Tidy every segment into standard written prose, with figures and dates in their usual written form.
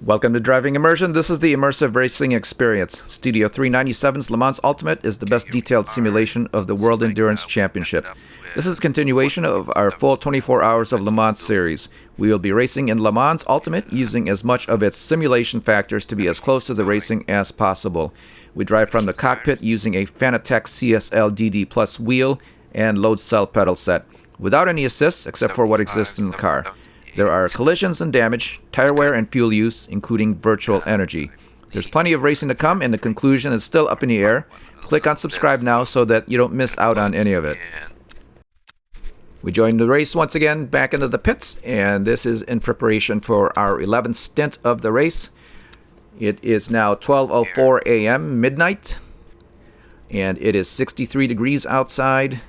Welcome to Driving Immersion. This is the immersive racing experience. Studio 397's Le Mans Ultimate is the best detailed simulation of the World Endurance Championship. This is a continuation of our full 24 hours of Le Mans series. We will be racing in Le Mans Ultimate using as much of its simulation factors to be as close to the racing as possible. We drive from the cockpit using a Fanatec CSL DD Plus wheel and load cell pedal set, without any assists except for what exists in the car. There are collisions and damage, tire wear, and fuel use, including virtual energy. There's plenty of racing to come, and the conclusion is still up in the air. Click on subscribe now so that you don't miss out on any of it. We joined the race once again back into the pits, and this is in preparation for our 11th stint of the race. It is now 12:04 a.m. midnight, and it is 63 degrees outside.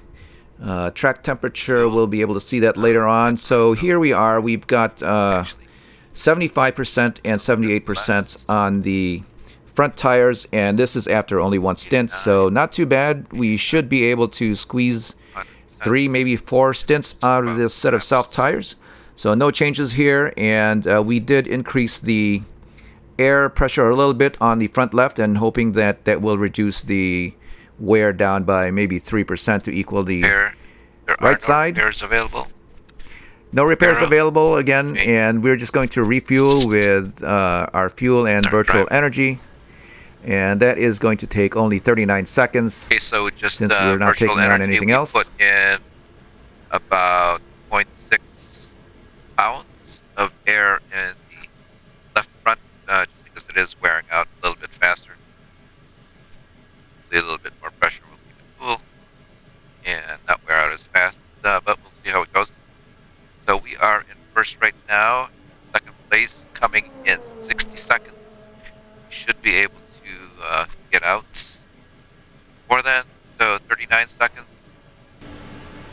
Track temperature, we'll be able to see that later on. So here we are. We've got 75% and 78% on the front tires, and this is after only one stint, so not too bad. We should be able to squeeze 3, maybe 4 stints out of this set of soft tires. So no changes here, and we did increase the air pressure a little bit on the front left, and hoping that that will reduce the wear down by maybe 3% to equal the right side. Repairs available. No repairs available again, and we're just going to refuel with our fuel and virtual energy, and that is going to take only 39 seconds. Okay, so just since we're not taking on anything else. Put in about 0.6 pounds of air in the left front, just because it is wearing out a little bit faster. A little bit more pressure will keep it cool and not wear out as fast, but we'll see how it goes. So we are in first right now, second place coming in 60 seconds. We should be able to get out more than, so 39 seconds.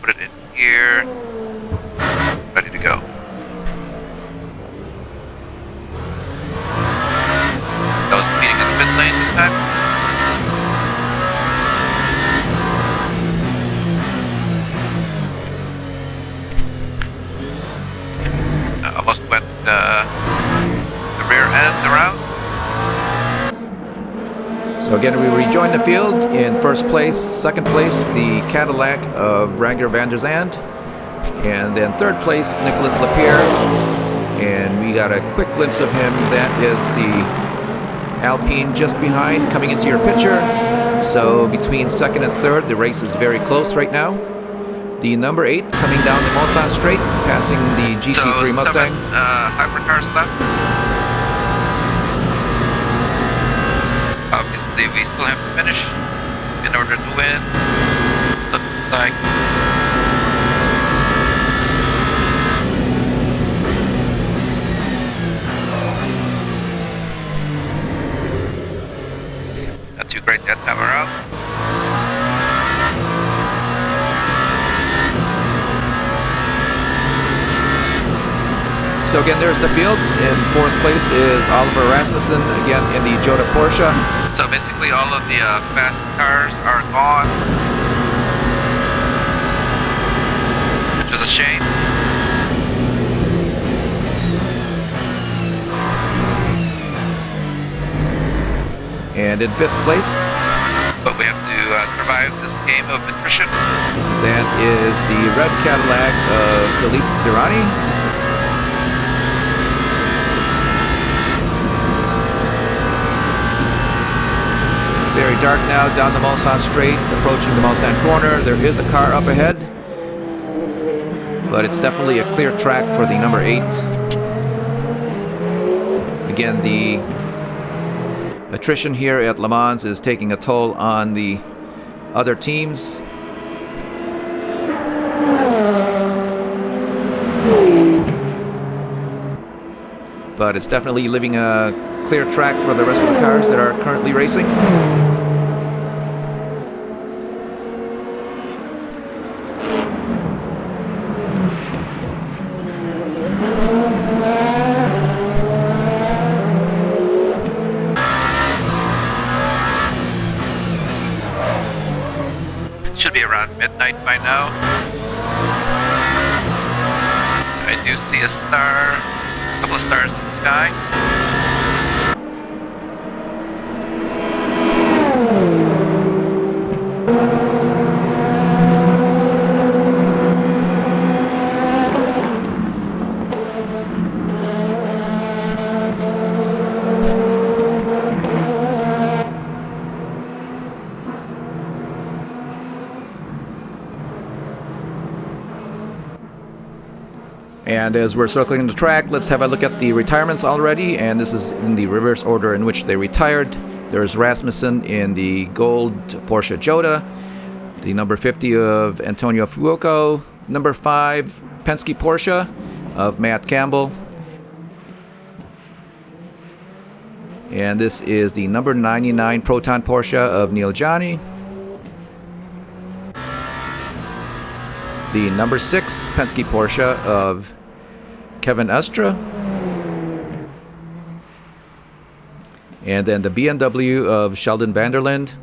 Put it in here, ready to go. That was meeting in the pit lane this time. Almost went the rear end around. So again, we rejoin the field. In first place, second place, the Cadillac of Ranger van der Zand, and then third place, Nicolas Lapierre. And we got a quick glimpse of him. That is the Alpine just behind, coming into your picture. So between second and third, the race is very close right now. The number 8 coming down the Mulsanne straight, passing the GT3 Mustang. 7 hypercars left. Obviously, we still have to finish in order to win. Looks like. Not too great that time around. So again, there's the field. In fourth place is Oliver Rasmussen, again in the Toyota Porsche. So basically all of the fast cars are gone, which is a shame. And in fifth place, but we have to survive this game of attrition. That is the red Cadillac of Philippe Durrani. Very dark now down the Mulsanne straight, approaching the Mulsanne corner. There is a car up ahead, but it's definitely a clear track for the number 8. Again, the attrition here at Le Mans is taking a toll on the other teams. But it's definitely leaving a clear track for the rest of the cars that are currently racing. Should be around midnight by now. I do see a star, a couple of stars in the sky. And as we're circling the track, let's have a look at the retirements already. And this is in the reverse order in which they retired. There's Rasmussen in the gold Porsche Jota, the number 50 of Antonio Fuoco, number 5 Penske Porsche of Matt Campbell. And this is the number 99 Proton Porsche of Neil Johnny. The number 6 Penske Porsche of Kevin Estra. And then the BMW of Sheldon Vanderland.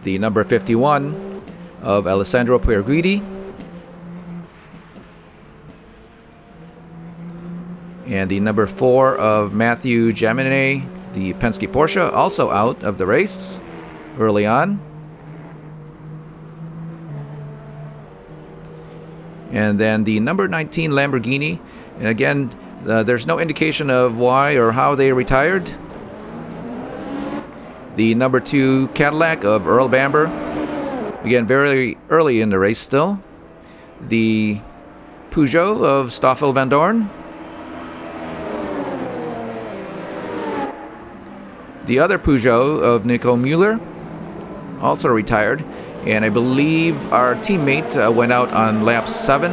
The number 51 of Alessandro Pierguidi. And the number 4 of Matthew Jaminet, the Penske Porsche, also out of the race early on. And then the number 19 Lamborghini. And again, there's no indication of why or how they retired. The number 2 Cadillac of Earl Bamber. Again, very early in the race still. The Peugeot of Stoffel Van Dorn. The other Peugeot of Nico Mueller, also retired. And I believe our teammate went out on lap 7.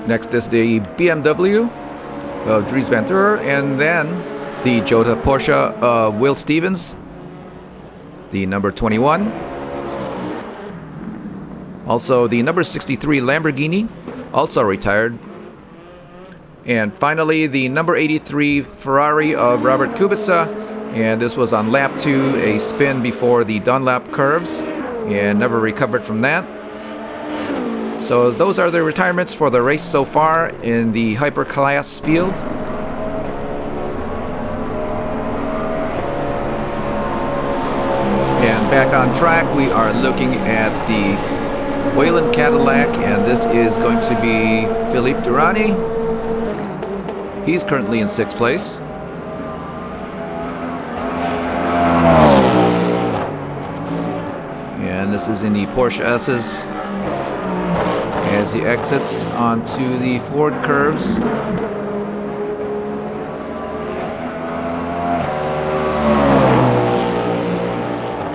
Next is the BMW of Dries Venter, and then the Jota Porsche of Will Stevens, the number 21. Also the number 63 Lamborghini, also retired. And finally, the number 83 Ferrari of Robert Kubica, and this was on lap 2, a spin before the Dunlap curves, and never recovered from that. So those are the retirements for the race so far in the hyperclass field. And back on track, we are looking at the Wayland Cadillac, and this is going to be Philippe Durrani. He's currently in 6th place. And this is in the Porsche S's as he exits onto the Ford curves.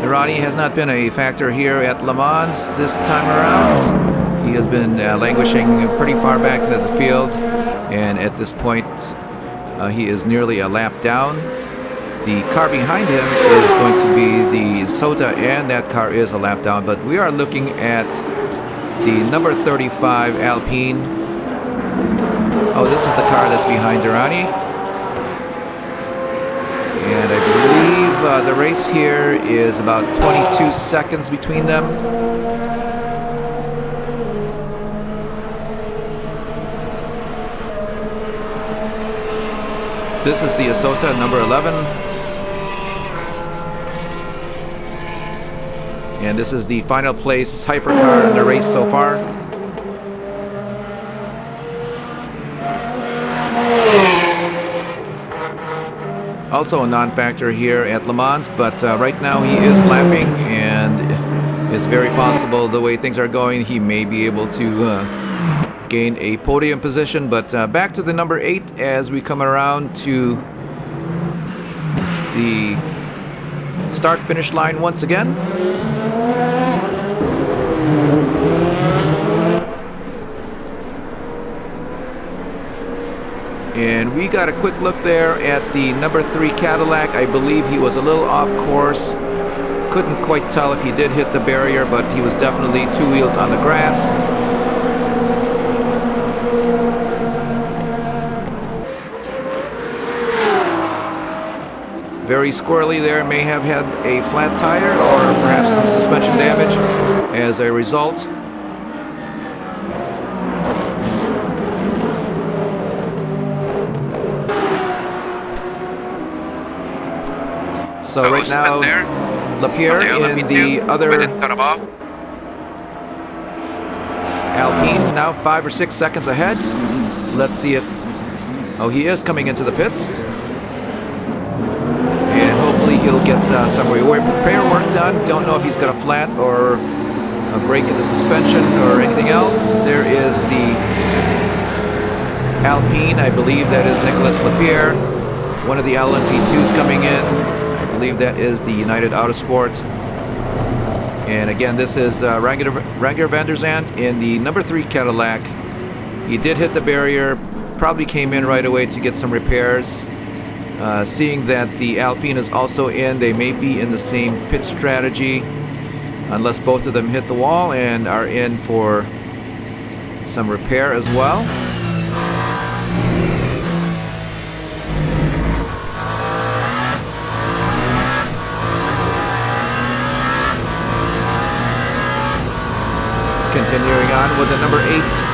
Durrani has not been a factor here at Le Mans this time around. He has been languishing pretty far back into the field. And at this point, he is nearly a lap down. The car behind him is going to be the Sota, and that car is a lap down. But we are looking at the number 35 Alpine. Oh, this is the car that's behind Durrani. And I believe the race here is about 22 seconds between them. This is the Isota, number 11. And this is the final place hypercar in the race so far. Also a non-factor here at Le Mans, but right now he is lapping, and it's very possible the way things are going, he may be able to gain a podium position. But back to the number 8 as we come around to the start-finish line once again. And we got a quick look there at the number 3 Cadillac. I believe he was a little off course. Couldn't quite tell if he did hit the barrier, but he was definitely 2 wheels on the grass. Very squirrely there, may have had a flat tire or perhaps some suspension damage as a result. So right now, Lapierre in the other Alpine, now 5 or 6 seconds ahead. Let's see if... Oh, he is coming into the pits. And hopefully he'll get some repair work done. Don't know if he's got a flat or a break in the suspension or anything else. There is the Alpine. I believe that is Nicolas Lapierre. One of the LMP2s coming in. I believe that is the United Autosport. And again, this is Renger van der Zandt in the number 3 Cadillac. He did hit the barrier, probably came in right away to get some repairs. Seeing that the Alpine is also in, they may be in the same pit strategy, unless both of them hit the wall and are in for some repair as well. Continuing on with the number 8.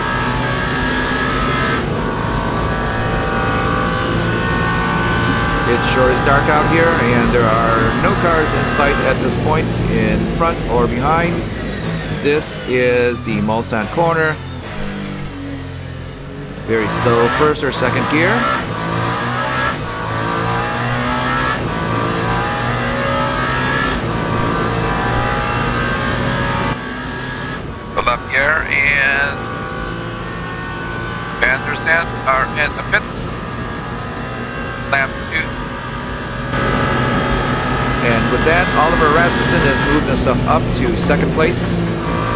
It sure is dark out here, and there are no cars in sight at this point, in front or behind. This is the Mulsanne corner. Very slow first or second gear. Lapierre and Van der Zandt are in the pits. Lap 2. And with that, Oliver Rasmussen has moved himself up to second place.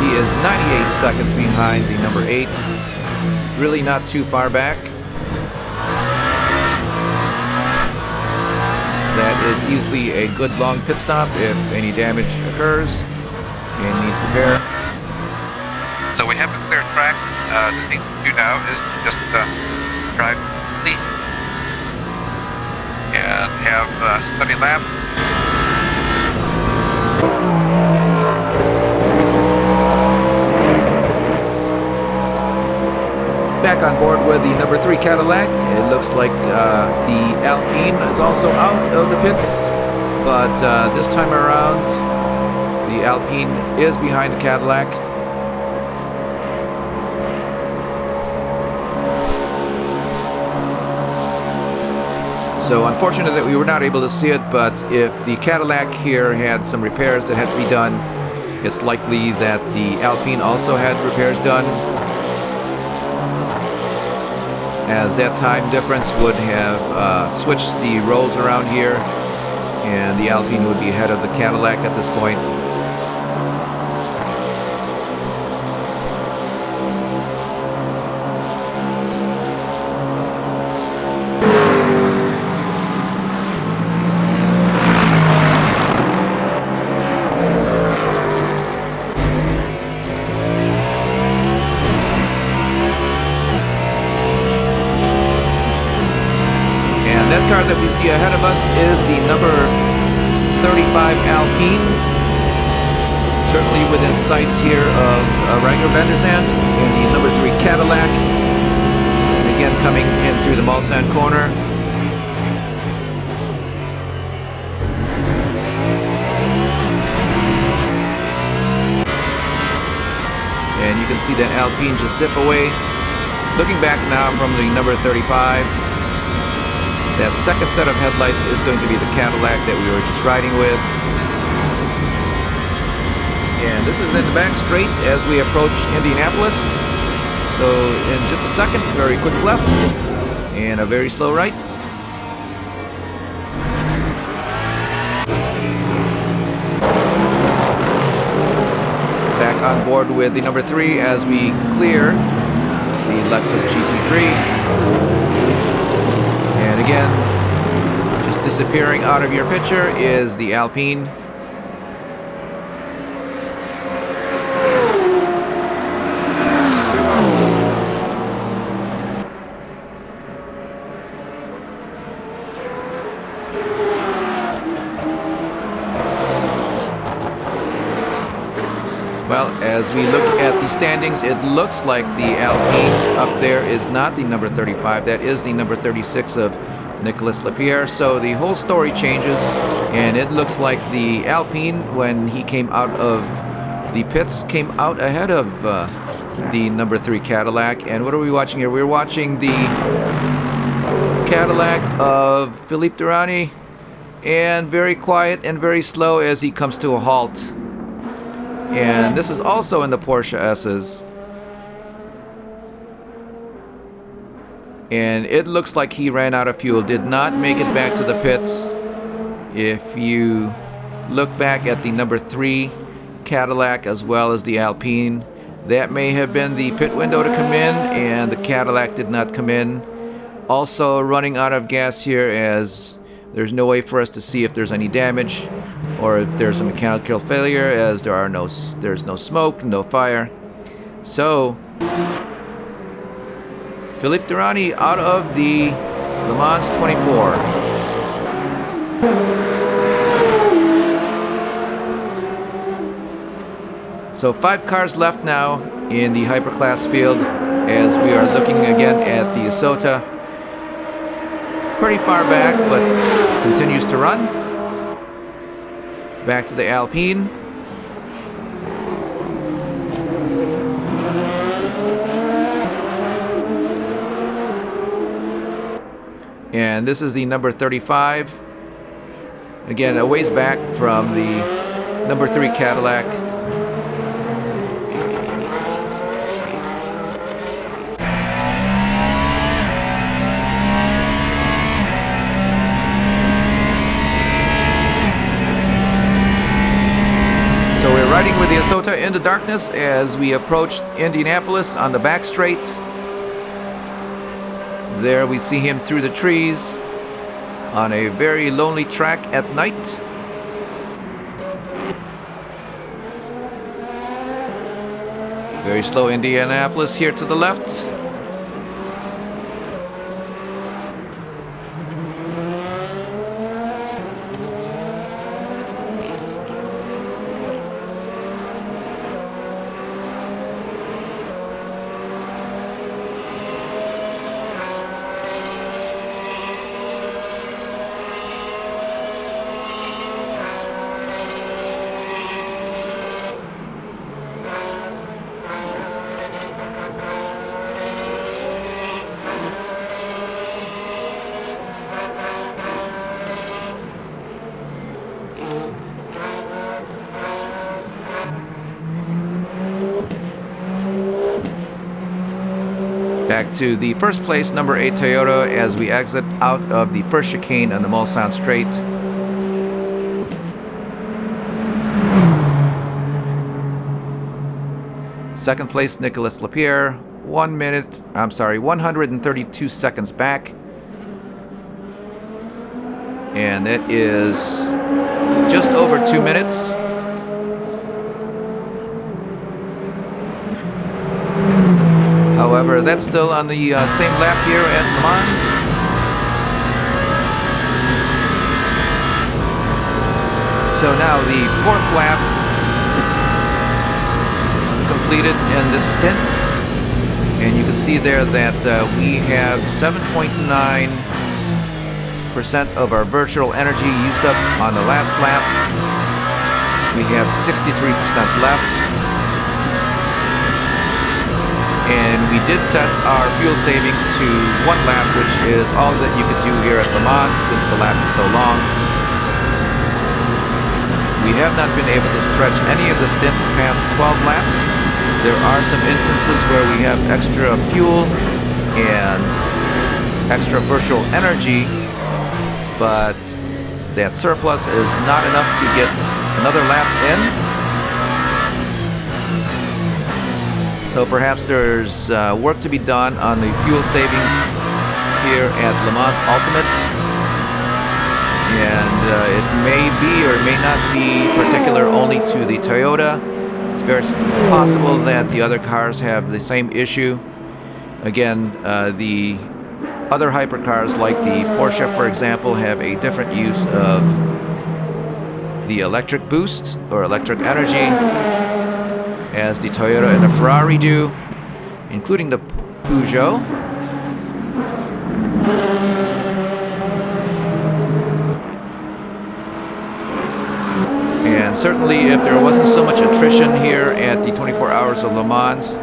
He is 98 seconds behind the number 8. Really not too far back. That is easily a good long pit stop if any damage occurs and needs repair. So we have a clear track. The thing to do now is just drive quickly and have a steady lap. Back on board with the number 3 Cadillac. It looks like the Alpine is also out of the pits, but this time around the Alpine is behind the Cadillac. So unfortunate that we were not able to see it, but if the Cadillac here had some repairs that had to be done, it's likely that the Alpine also had repairs done, as that time difference would have switched the roles around here, and the Alpine would be ahead of the Cadillac at this point. That car that we see ahead of us is the number 35 Alpine, certainly within sight here of Renger van der Zandt, and the number 3 Cadillac, and again coming in through the Mulsanne corner. And you can see that Alpine just zip away. Looking back now from the number 35, that second set of headlights is going to be the Cadillac that we were just riding with. And this is in the back straight as we approach Indianapolis. So in just a second, very quick left and a very slow right. Back on board with the number 3 as we clear the Lexus GT3. And again, just disappearing out of your picture is the Alpine. Well, as we look at the standings, it looks like the Alpine up there is not the number 35. That is the number 36 of Nicolas Lapierre. So the whole story changes, and it looks like the Alpine, when he came out of the pits, came out ahead of the number 3 Cadillac. And what are we watching here? We're watching the Cadillac of Philippe Durrani and very quiet and very slow as he comes to a halt. And this is also in the Porsche S's. And it looks like he ran out of fuel, did not make it back to the pits. If you look back at the number 3 Cadillac as well as the Alpine, that may have been the pit window to come in, and the Cadillac did not come in. Also running out of gas here, as there's no way for us to see if there's any damage or if there's a mechanical failure, as there's no smoke, no fire. So Philippe Durrani out of the Le Mans 24. So 5 cars left now in the hyperclass field, as we are looking again at the Isota. Pretty far back, but continues to run. Back to the Alpine. And this is the number 35. Again, a ways back from the number 3 Cadillac. So we're riding with the Isota in the darkness as we approach Indianapolis on the back straight. There we see him through the trees on a very lonely track at night. Very slow Indianapolis here to the left. Back to the first place, number 8 Toyota, as we exit out of the first chicane on the Mulsanne Straight. Second place, Nicolas Lapierre, 132 seconds back. And it is just over 2 minutes. However, that's still on the same lap here at Le Mans. So now the 4th lap completed in this stint. And you can see there that we have 7.9% of our virtual energy used up on the last lap. We have 63% left. And we did set our fuel savings to 1 lap, which is all that you could do here at Le Mans since the lap is so long. We have not been able to stretch any of the stints past 12 laps. There are some instances where we have extra fuel and extra virtual energy, but that surplus is not enough to get another lap in. So perhaps there's work to be done on the fuel savings here at Le Mans Ultimate. And it may be or may not be particular only to the Toyota. It's very possible that the other cars have the same issue. Again, the other hypercars like the Porsche, for example, have a different use of the electric boost or electric energy, as the Toyota and the Ferrari do, including the Peugeot. And certainly if there wasn't so much attrition here at the 24 Hours of Le Mans,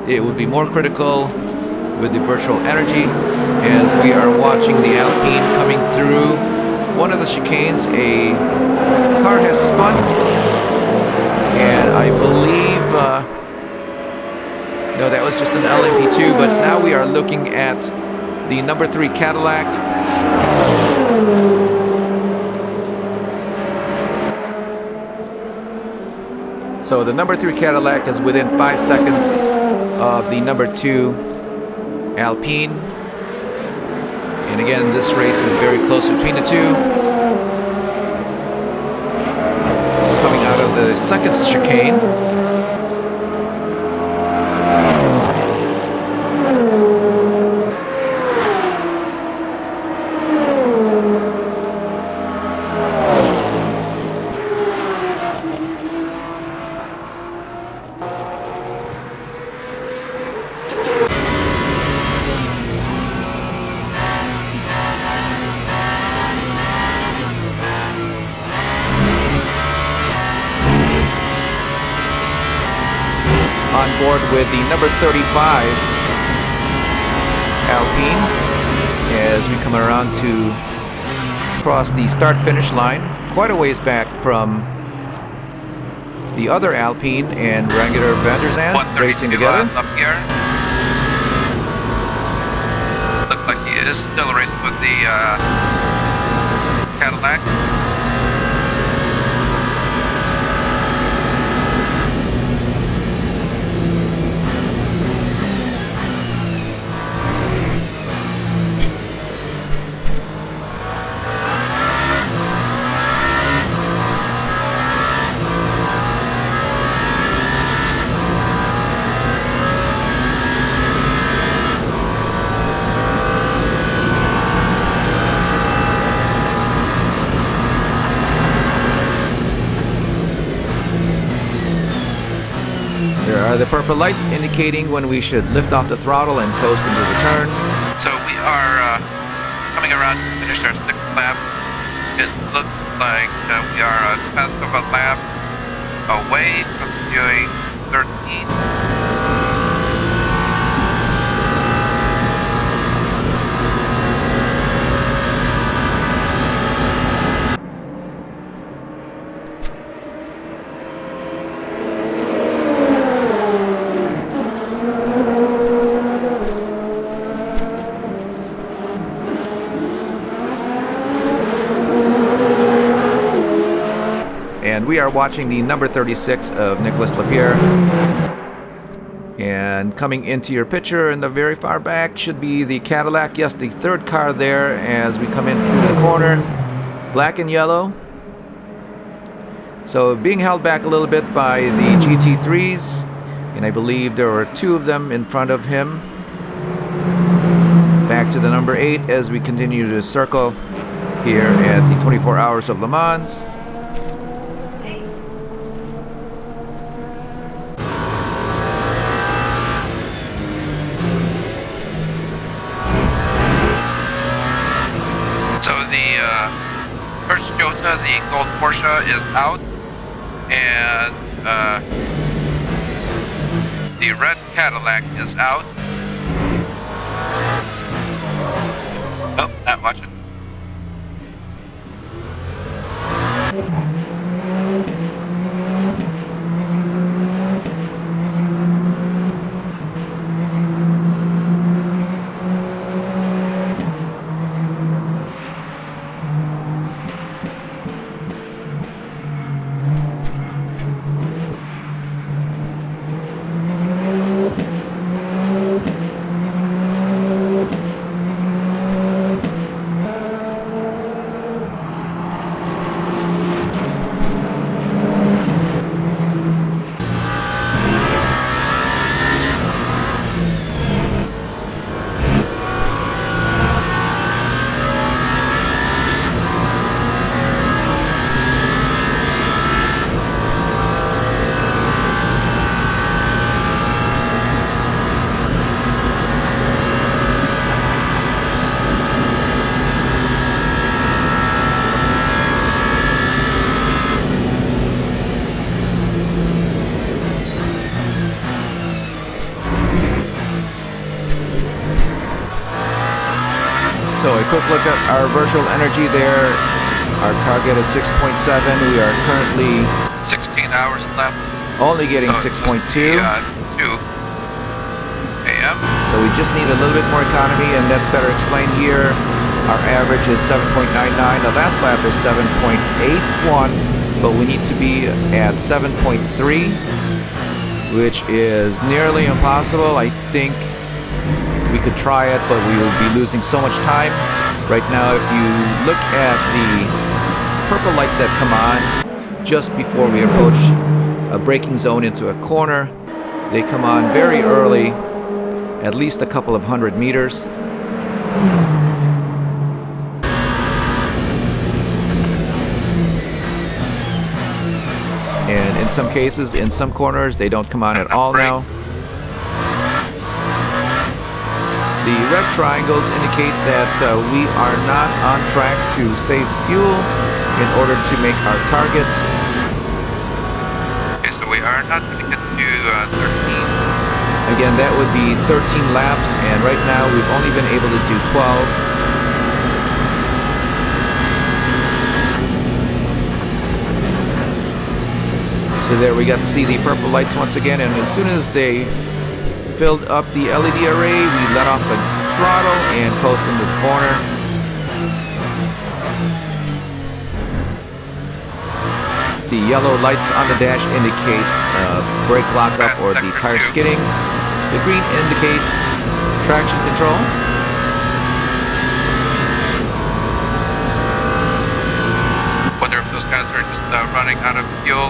it would be more critical with the virtual energy, as we are watching the Alpine coming through one of the chicanes, a car has spun, and I believe, no, that was just an LMP2, but now we are looking at the number 3 Cadillac. So the number 3 Cadillac is within 5 seconds of the number 2 Alpine. And again, this race is very close between the two. Coming out of the second chicane. On board with the number 35 Alpine as we come around to cross the start-finish line, quite a ways back from the other Alpine and Regular van der Zandt racing together. Up here. Looks like he is still racing with the Cadillac. There are the purple lights indicating when we should lift off the throttle and coast into the turn. So we are coming around to finish our 6th lap. It looks like we are a tenth of a lap away from doing 13. And we are watching the number 36 of Nicolas Lapierre. And coming into your picture in the very far back should be the Cadillac. Yes, the 3rd car there as we come in through the corner. Black and yellow. So being held back a little bit by the GT3s. And I believe there were 2 of them in front of him. Back to the number 8 as we continue to circle here at the 24 Hours of Le Mans. First Toyota, the gold Porsche, is out, and the red Cadillac is out. Oh, not watching. So a quick look at our virtual energy there Our target is 6.7. We are currently 16 hours left. only getting So 6.2. 2 a.m. So we just need a little bit more economy, and that's better explained here. Our average is 7.99. The last lap is 7.81, but we need to be at 7.3, which is nearly impossible. I think we could try it, but we would be losing so much time. Right now, if you look at the purple lights that come on just before we approach a braking zone into a corner, they come on very early, at least a couple of 100 meters. And in some cases, in some corners, they don't come on at all now. The red triangles indicate that we are not on track to save fuel in order to make our target. Okay, so we are not going to get to 13. Again, that would be 13 laps, and right now we've only been able to do 12. So there we got to see the purple lights once again, and as soon as they filled up the LED array, we let off the throttle and coasted into the corner. The yellow lights on the dash indicate brake lockup or the tire skidding. The green indicate traction control. Wonder if those guys are just running out of fuel.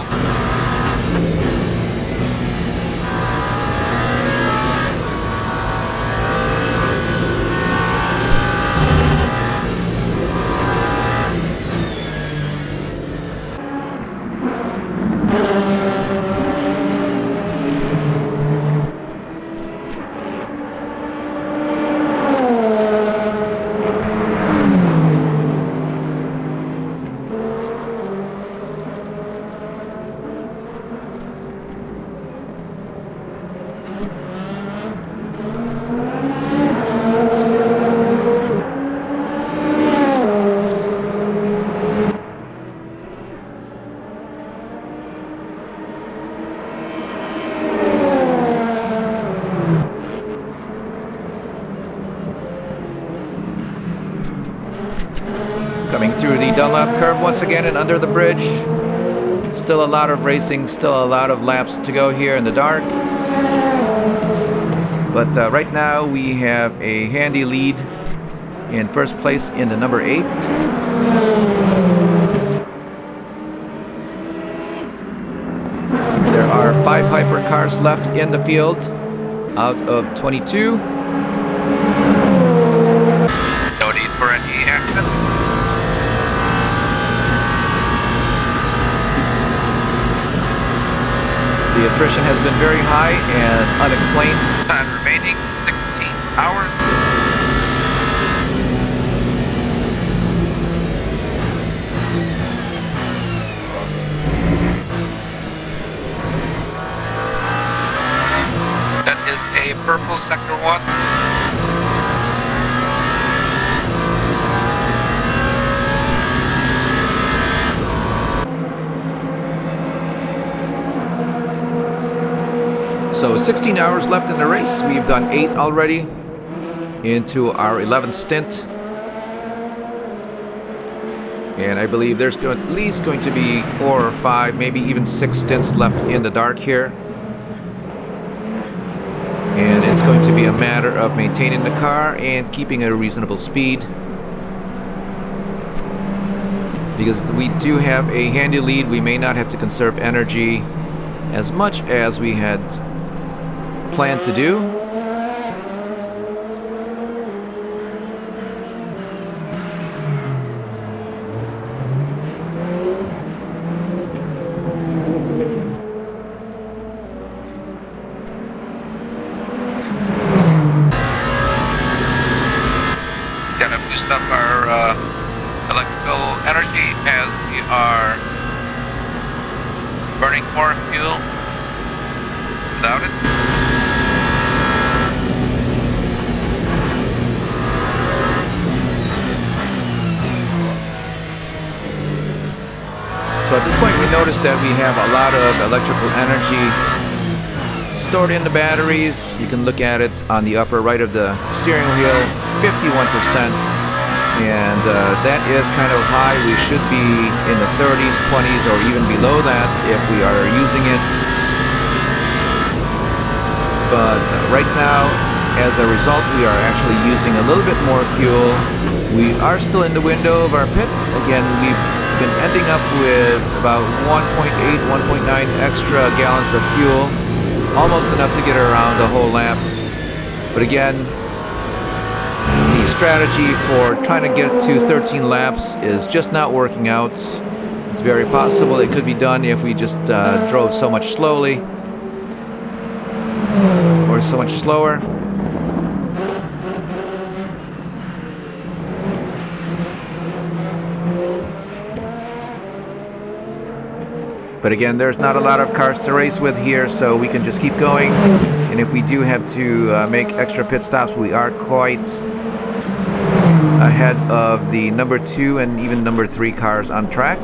Coming through the Dunlop curve once again and under the bridge. Still a lot of racing, still a lot of laps to go here in the dark. But right now we have a handy lead in first place in the number 8. There are 5 hypercars left in the field out of 22. No need for any accidents. The attrition has been very high and unexplained. Time remaining 16 hours. That is a purple sector 1. So 16 hours left in the race. We've done 8 already into our 11th stint. And I believe there's at least going to be 4 or 5, maybe even 6 stints left in the dark here. And it's going to be a matter of maintaining the car and keeping a reasonable speed. Because we do have a handy lead, we may not have to conserve energy as much as we had planned to do. Gotta boost up our electrical energy as we are burning more fuel without it. So at this point we notice that we have a lot of electrical energy stored in the batteries. You can look at it on the upper right of the steering wheel, 51%. And that is kind of high. We should be in the 30s, 20s, or even below that if we are using it. But right now, as a result, we are actually using a little bit more fuel. We are still in the window of our pit. Again, we've been ending up with about 1.8, 1.9 extra gallons of fuel. Almost enough to get around the whole lap. But again, the strategy for trying to get to 13 laps is just not working out. It's very possible it could be done if we just drove so much slowly or so much slower. But again, there's not a lot of cars to race with here, so we can just keep going. And if we do have to make extra pit stops, we are quite ahead of the number 2 and even number 3 cars on track.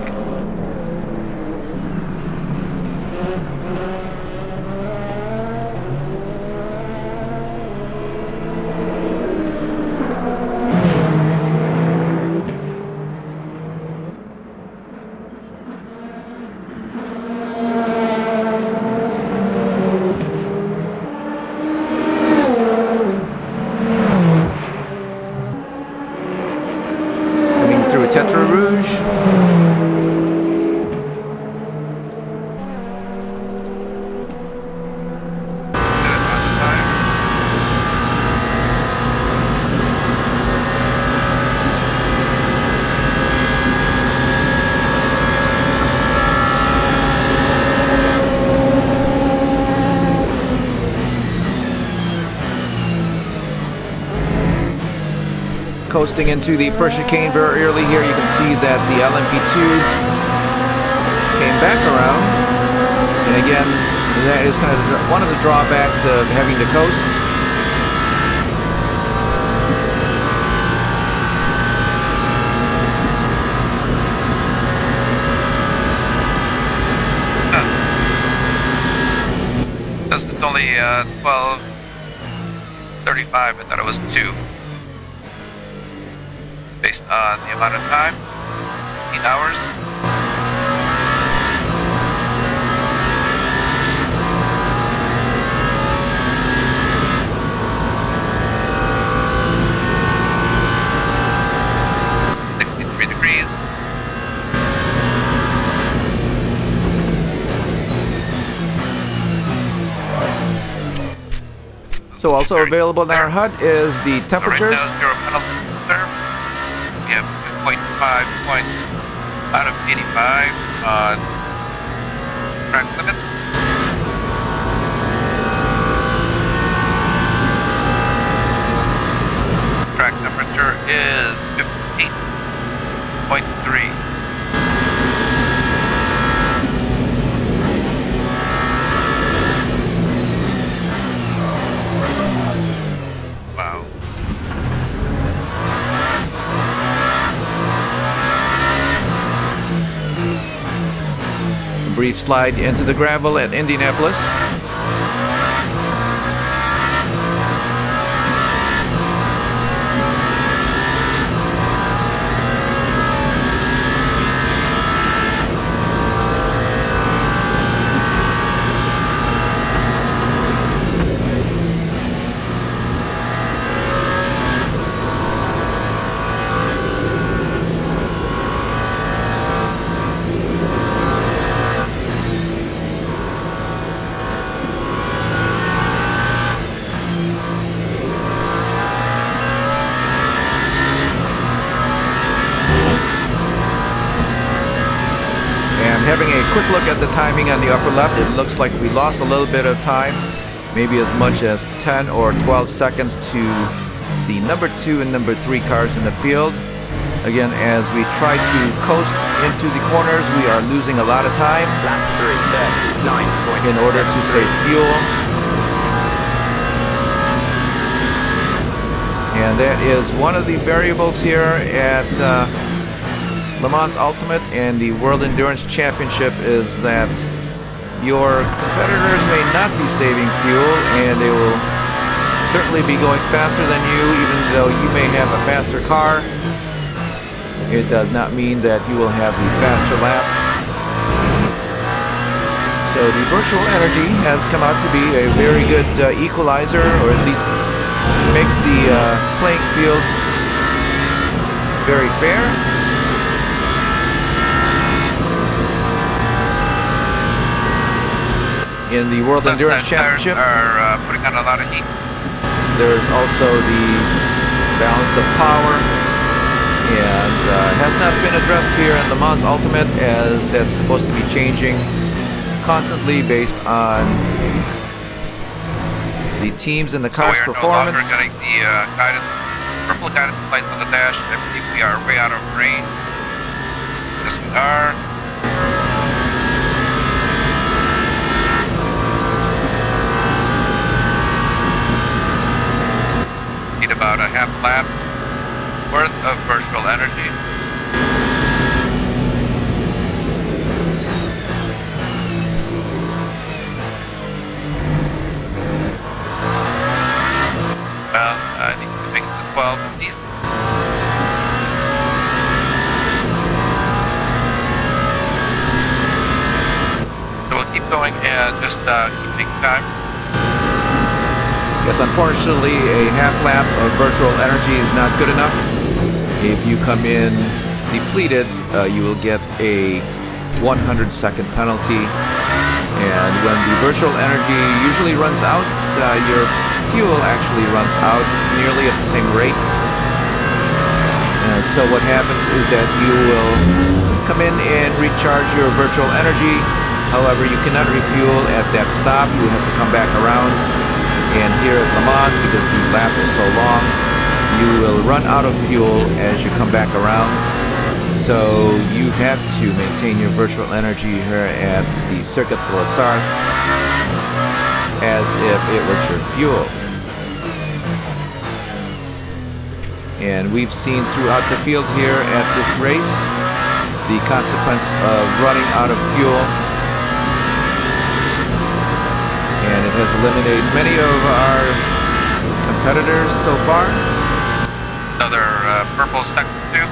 Coasting into the first chicane very early here, you can see that the LMP2 came back around. And again, that is kind of one of the drawbacks of having to coast. Because it's only 12:35, I thought it was 2. Based on the amount of time, 8 hours. Degrees. So also available in our HUD is the temperatures. So right now, 0 penalty conserve. We have 2.5 points out of 85 on track limit. Track temperature is 58.3. Wow. A brief slide into the gravel at Indianapolis. Having a quick look at the timing on the upper left, it looks like we lost a little bit of time, maybe as much as 10 or 12 seconds to the number 2 and number 3 cars in the field. Again, as we try to coast into the corners, we are losing a lot of time in order to save fuel. And that is one of the variables here at Le Mans Ultimate and the World Endurance Championship is that your competitors may not be saving fuel, and they will certainly be going faster than you, even though you may have a faster car. It does not mean that you will have the faster lap. So the virtual energy has come out to be a very good equalizer, or at least makes the playing field very fair. In the World Endurance Championship, are putting on a lot of heat. There's also the balance of power, and has not been addressed here in Le Mans Ultimate, as that's supposed to be changing constantly based on the teams and the car's performance. So we are no longer getting the purple guidance lights on the dash. I believe we are way out of range. Yes, we are. Need about a half lap worth of virtual energy. Well, I need to make it to 12 at least. So we'll keep going and just keep taking time. Yes, unfortunately, a half lap of virtual energy is not good enough. If you come in depleted, you will get a 100-second penalty. And when the virtual energy usually runs out, your fuel actually runs out nearly at the same rate. So what happens is that you will come in and recharge your virtual energy. However, you cannot refuel at that stop. You have to come back around. And here at Le Mans, because the lap is so long, you will run out of fuel as you come back around. So you have to maintain your virtual energy here at the Circuit de la Sarthe as if it was your fuel. And we've seen throughout the field here at this race the consequence of running out of fuel. And it has eliminated many of our competitors so far. Another purple sector 2.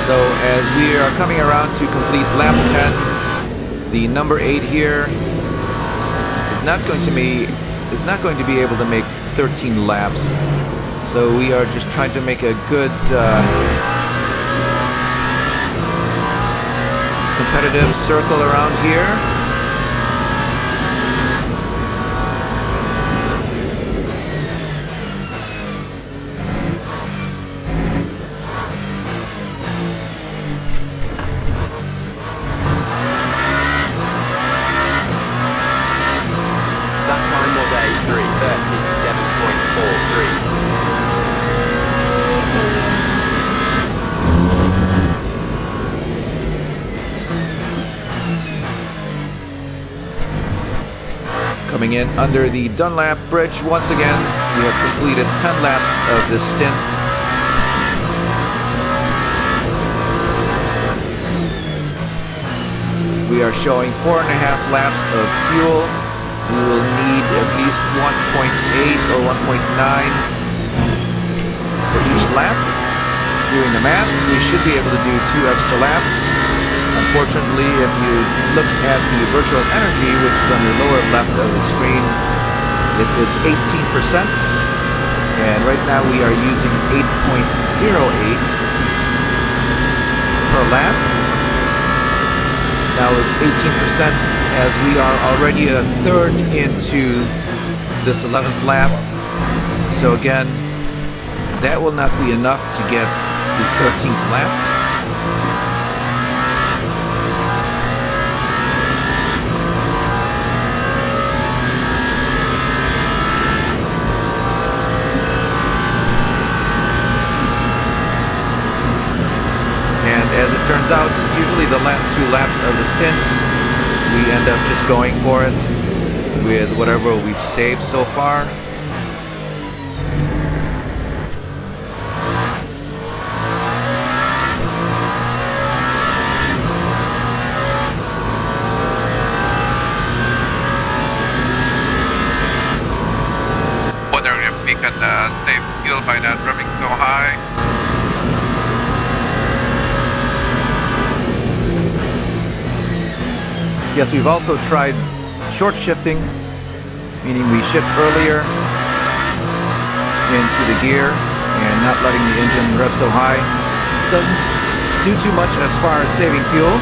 So as we are coming around to complete lap 10, the number 8 here is not going to be able to make 13 laps. So we are just trying to make a good competitive circle around here. That time was a 3:37.43. Coming in under the Dunlap Bridge once again, we have completed 10 laps of this stint. We are showing 4.5 laps of fuel. We will need at least 1.8 or 1.9 for each lap. Doing the math, we should be able to do 2 extra laps. Unfortunately, if you look at the virtual energy, which is on the lower left of the screen, it is 18%. And right now we are using 8.08 per lap. Now it's 18% as we are already a third into this 11th lap. So again, that will not be enough to get the 13th lap. As it turns out, usually the last 2 laps of the stint, we end up just going for it with whatever we've saved so far. Yes, we've also tried short shifting, meaning we shift earlier into the gear and not letting the engine rev so high. Doesn't do too much as far as saving fuel.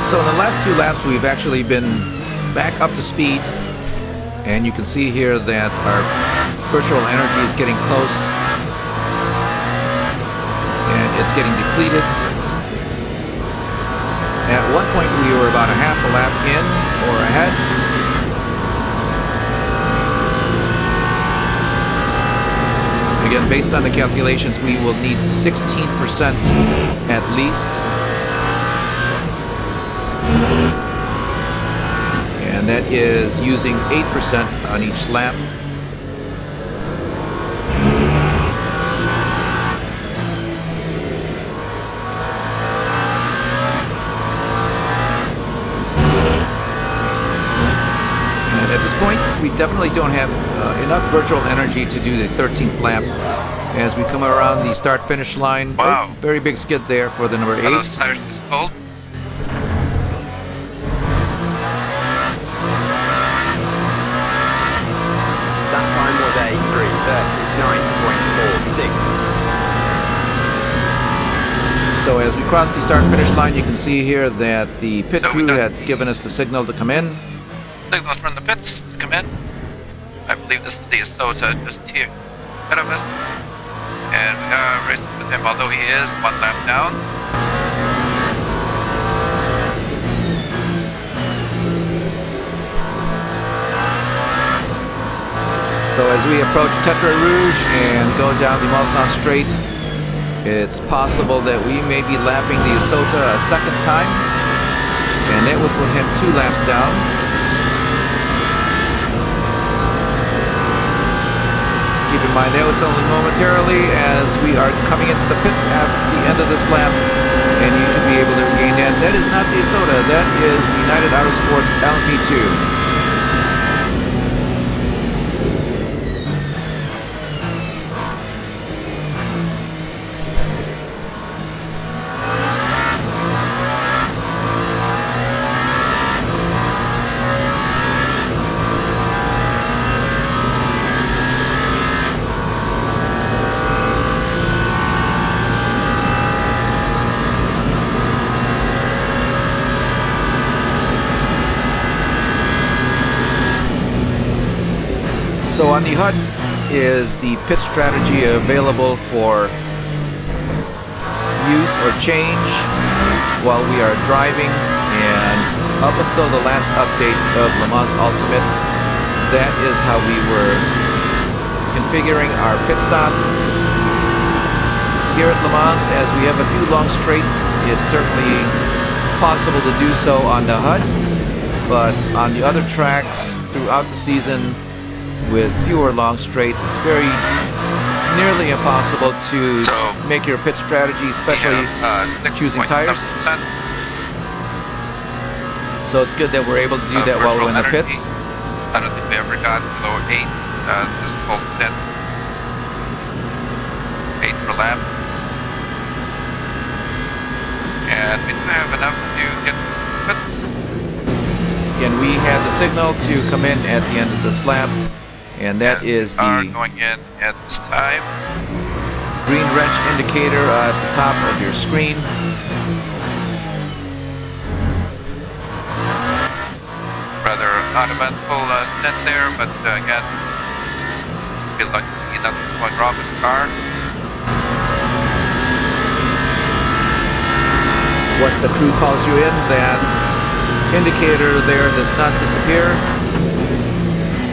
So in the last 2 laps, we've actually been back up to speed, and you can see here that our virtual energy is getting close, and it's getting depleted. At one point, we were about a half a lap in or ahead. Again, based on the calculations, we will need 16% at least. And that is using 8% on each lap. And at this point, we definitely don't have enough virtual energy to do the 13th lap. As we come around the start-finish line, wow. Oh, very big skid there for the number 8. Are those tires just cold? So as we cross the start-finish line, you can see here that the pit crew had given us the signal to come in. Signal from the pits to come in. I believe this is the Isota just here ahead of us. And we are racing with him, although he is 1 lap down. So as we approach Tetra Rouge and go down the Mulsanne Straight, it's possible that we may be lapping the Isota a second time, and that will put him 2 laps down. Keep in mind that it's only momentarily as we are coming into the pits at the end of this lap, and you should be able to regain that. That is not the Isota, that is the United Autosports LMP2. So on the HUD is the pit strategy available for use or change while we are driving, and up until the last update of Le Mans Ultimate, that is how we were configuring our pit stop. Here at Le Mans, as we have a few long straights, it's certainly possible to do so on the HUD, but on the other tracks throughout the season with fewer long straights, it's very nearly impossible to make your pit strategy, especially choosing tires. So it's good that we're able to do that while we're in the pits. I don't think we ever got below 8. This whole stint, 8 per lap, and we do have enough to get pits. Again, we had the signal to come in at the end of this lap, and that is the going in at this time. green wrench indicator at the top of your screen. Rather uneventful stint there, but again, feel like nothing's going wrong with the car. Once the crew calls you in, that indicator there does not disappear,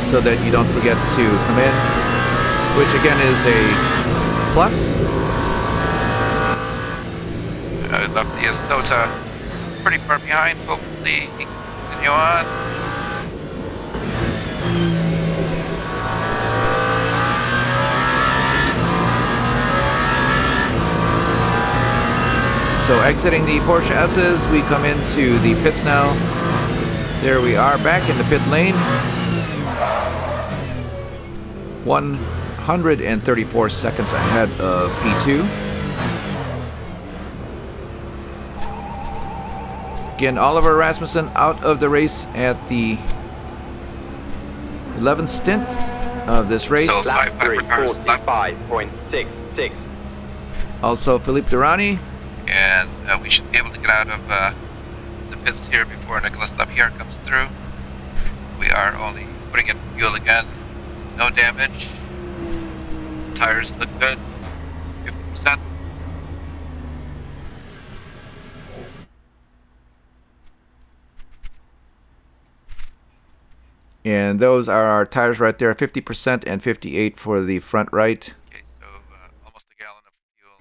so that you don't forget to come in, which again is a plus. I left the Isota pretty far behind. Hopefully he can continue on. So exiting the Porsche S's, we come into the pits now. There we are, back in the pit lane. 134 seconds ahead of P2. Again, Oliver Rasmussen out of the race at the 11th stint of this race. So Lap 3, hypercars left. 45.66. Also Philippe Durrani. And we should be able to get out of the pits here before Nicholas Lapierre comes through. We are only putting in fuel again. No damage. Tires look good. 50%. And those are our tires right there, 50% and 58 for the front right. Okay, so almost a gallon of fuel.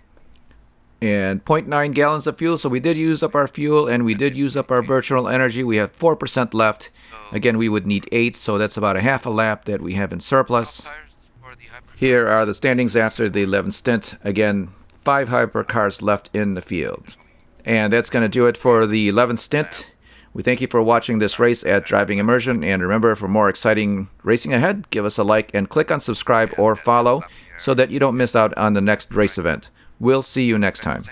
And 0.9 gallons of fuel. So we did use up our fuel and we did use up our virtual energy. We have 4% left. Again, we would need 8, so that's about a half a lap that we have in surplus. Tires for the hypercar. Here are the standings after the 11th stint. Again, 5 hypercars left in the field. And that's going to do it for the 11th stint. We thank you for watching this race at Driving Immersion. And remember, for more exciting racing ahead, give us a like and click on subscribe or follow so that you don't miss out on the next race event. We'll see you next time.